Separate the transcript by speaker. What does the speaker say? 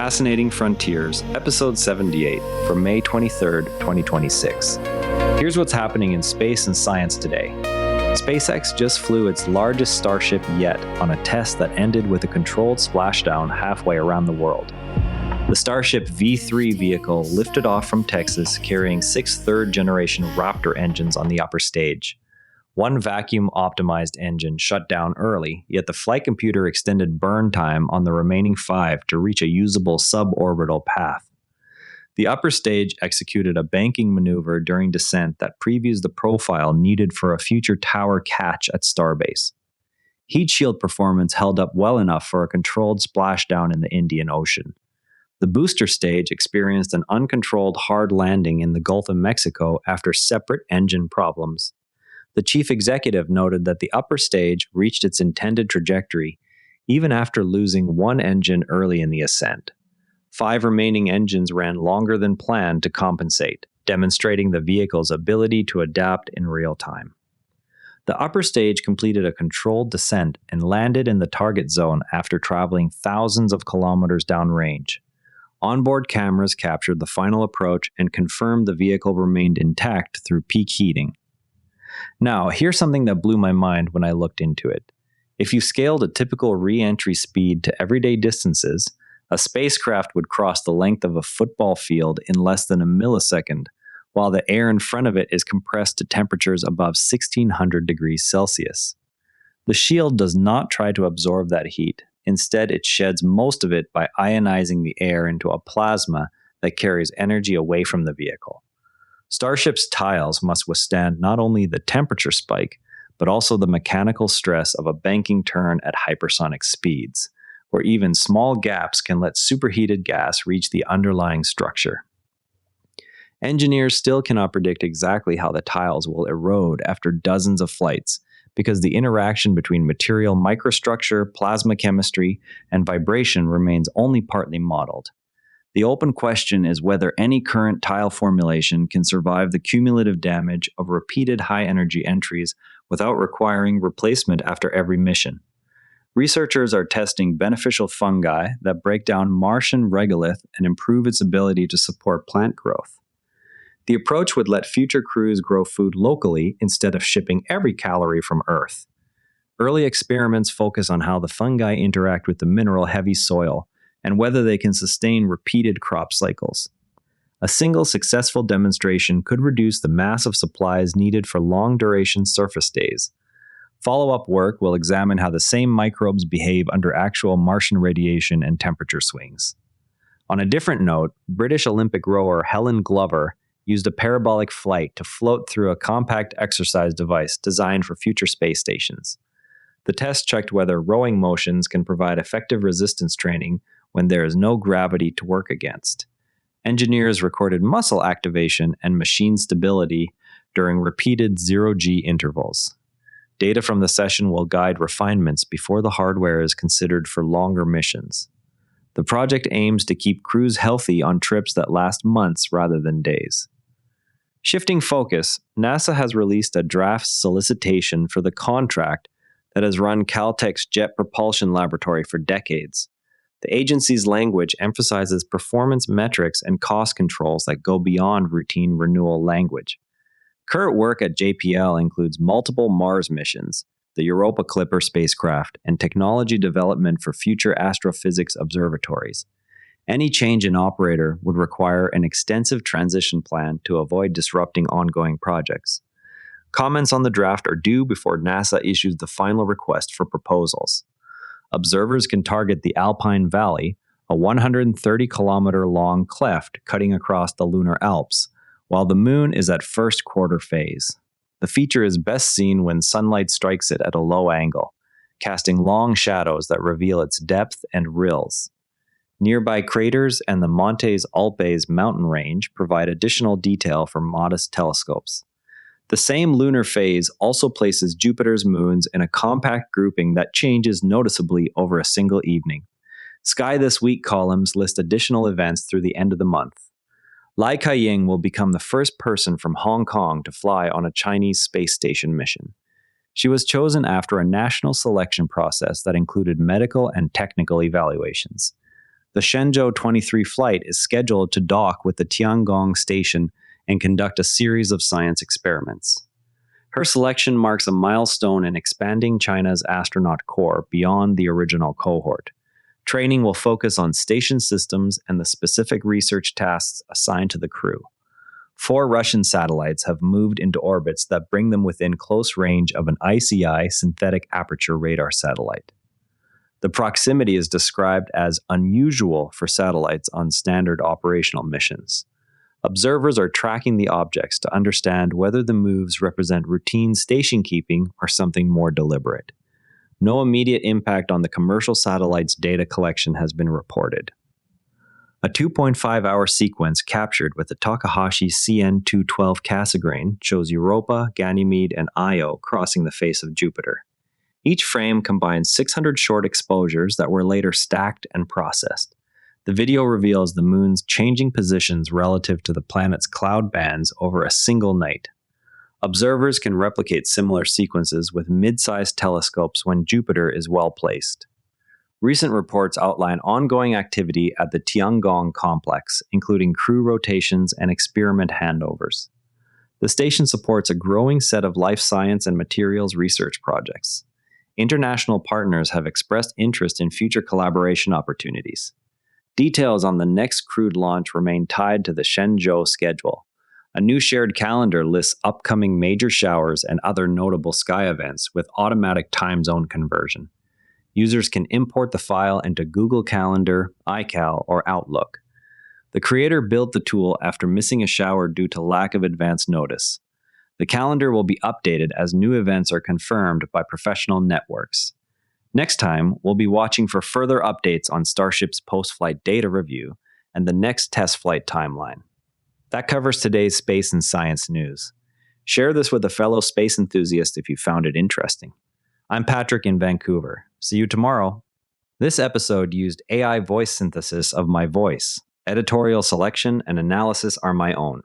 Speaker 1: Fascinating Frontiers, Episode 78, from May 23, 2026. Here's what's happening in space and science today. SpaceX just flew its largest Starship yet on a test that ended with a controlled splashdown halfway around the world. The Starship V3 vehicle lifted off from Texas carrying 6 third-generation Raptor engines on the upper stage. One vacuum-optimized engine shut down early, yet the flight computer extended burn time on the remaining 5 to reach a usable suborbital path. The upper stage executed a banking maneuver during descent that previews the profile needed for a future tower catch at Starbase. Heat shield performance held up well enough for a controlled splashdown in the Indian Ocean. The booster stage experienced an uncontrolled hard landing in the Gulf of Mexico after separate engine problems. The chief executive noted that the upper stage reached its intended trajectory, even after losing one engine early in the ascent. 5 remaining engines ran longer than planned to compensate, demonstrating the vehicle's ability to adapt in real time. The upper stage completed a controlled descent and landed in the target zone after traveling thousands of kilometers downrange. Onboard cameras captured the final approach and confirmed the vehicle remained intact through peak heating. Now, here's something that blew my mind when I looked into it. If you scaled a typical re-entry speed to everyday distances, a spacecraft would cross the length of a football field in less than a millisecond, while the air in front of it is compressed to temperatures above 1600 degrees Celsius. The shield does not try to absorb that heat. Instead, it sheds most of it by ionizing the air into a plasma that carries energy away from the vehicle. Starship's tiles must withstand not only the temperature spike, but also the mechanical stress of a banking turn at hypersonic speeds, where even small gaps can let superheated gas reach the underlying structure. Engineers still cannot predict exactly how the tiles will erode after dozens of flights, because the interaction between material microstructure, plasma chemistry, and vibration remains only partly modeled. The open question is whether any current tile formulation can survive the cumulative damage of repeated high-energy entries without requiring replacement after every mission. Researchers are testing beneficial fungi that break down Martian regolith and improve its ability to support plant growth. The approach would let future crews grow food locally instead of shipping every calorie from Earth. Early experiments focus on how the fungi interact with the mineral-heavy soil, and whether they can sustain repeated crop cycles. A single successful demonstration could reduce the mass of supplies needed for long-duration surface days. Follow-up work will examine how the same microbes behave under actual Martian radiation and temperature swings. On a different note, British Olympic rower Helen Glover used a parabolic flight to float through a compact exercise device designed for future space stations. The test checked whether rowing motions can provide effective resistance training when there is no gravity to work against. Engineers recorded muscle activation and machine stability during repeated zero-G intervals. Data from the session will guide refinements before the hardware is considered for longer missions. The project aims to keep crews healthy on trips that last months rather than days. Shifting focus, NASA has released a draft solicitation for the contract that has run Caltech's Jet Propulsion Laboratory for decades. The agency's language emphasizes performance metrics and cost controls that go beyond routine renewal language. Current work at JPL includes multiple Mars missions, the Europa Clipper spacecraft, and technology development for future astrophysics observatories. Any change in operator would require an extensive transition plan to avoid disrupting ongoing projects. Comments on the draft are due before NASA issues the final request for proposals. Observers can target the Alpine Valley, a 130-kilometer-long cleft cutting across the lunar Alps, while the Moon is at first quarter phase. The feature is best seen when sunlight strikes it at a low angle, casting long shadows that reveal its depth and rills. Nearby craters and the Montes Alpes mountain range provide additional detail for modest telescopes. The same lunar phase also places Jupiter's moons in a compact grouping that changes noticeably over a single evening. Sky This Week columns list additional events through the end of the month. Lai Ka-ying will become the first person from Hong Kong to fly on a Chinese space station mission. She was chosen after a national selection process that included medical and technical evaluations. The Shenzhou 23 flight is scheduled to dock with the Tiangong station and conduct a series of science experiments. Her selection marks a milestone in expanding China's astronaut corps beyond the original cohort. Training will focus on station systems and the specific research tasks assigned to the crew. 4 Russian satellites have moved into orbits that bring them within close range of an ICI synthetic aperture radar satellite. The proximity is described as unusual for satellites on standard operational missions. Observers are tracking the objects to understand whether the moves represent routine station keeping or something more deliberate. No immediate impact on the commercial satellite's data collection has been reported. A 2.5-hour sequence captured with the Takahashi CN-212 Cassegrain shows Europa, Ganymede, and Io crossing the face of Jupiter. Each frame combines 600 short exposures that were later stacked and processed. The video reveals the moon's changing positions relative to the planet's cloud bands over a single night. Observers can replicate similar sequences with mid-sized telescopes when Jupiter is well placed. Recent reports outline ongoing activity at the Tiangong complex, including crew rotations and experiment handovers. The station supports a growing set of life science and materials research projects. International partners have expressed interest in future collaboration opportunities. Details on the next crewed launch remain tied to the Shenzhou schedule. A new shared calendar lists upcoming major showers and other notable sky events with automatic time zone conversion. Users can import the file into Google Calendar, iCal, or Outlook. The creator built the tool after missing a shower due to lack of advance notice. The calendar will be updated as new events are confirmed by professional networks. Next time, we'll be watching for further updates on Starship's post-flight data review and the next test flight timeline. That covers today's space and science news. Share this with a fellow space enthusiast if you found it interesting. I'm Patrick in Vancouver. See you tomorrow. This episode used AI voice synthesis of my voice. Editorial selection and analysis are my own.